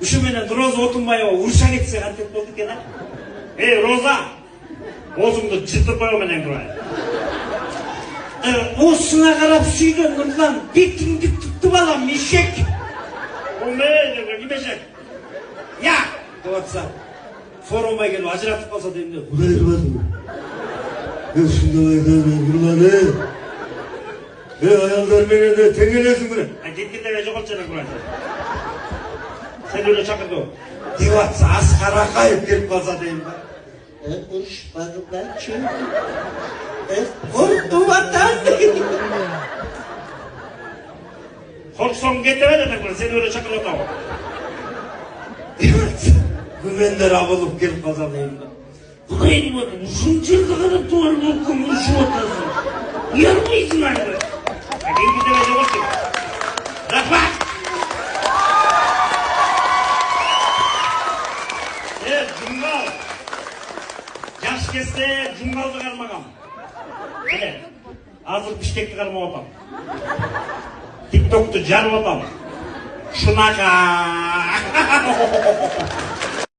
Ушу менен Роза Отунбаева уруша кетсе кантип болду экен а? Роза, оозуңду жытырбоо менен турайын. Осуңа карап сүйгөн Нурлан, бетиңди туттуп алам, эшек. Ким эшек? Я, деп атса, сооронбай келип ажыратып калса дейм да. Кудай кылбасын. Ушундай Нурлан, аялдар менен тең элесиң беле. Кеткенде жоголчу эле курайын. Сен эле чакырды. Деп атса, Аскар Акаев келип калса дейм да. Урушпадымчы. Корктуп атам. Корксоң кете бер деп сен эле чакырып атам. Күмөндөр абылып келип калса дейм да. Кудай деп атам, ушул жерде карап тууралып окуп урушуп атасың. Уялбайсың аны. Кеңгиде жоголчу. Рахмат. Жумгал. Жаш кезде жумгалды кармагам. Азыр Бишкекти кармап атам. ТикТокту жарып атам. Шунака.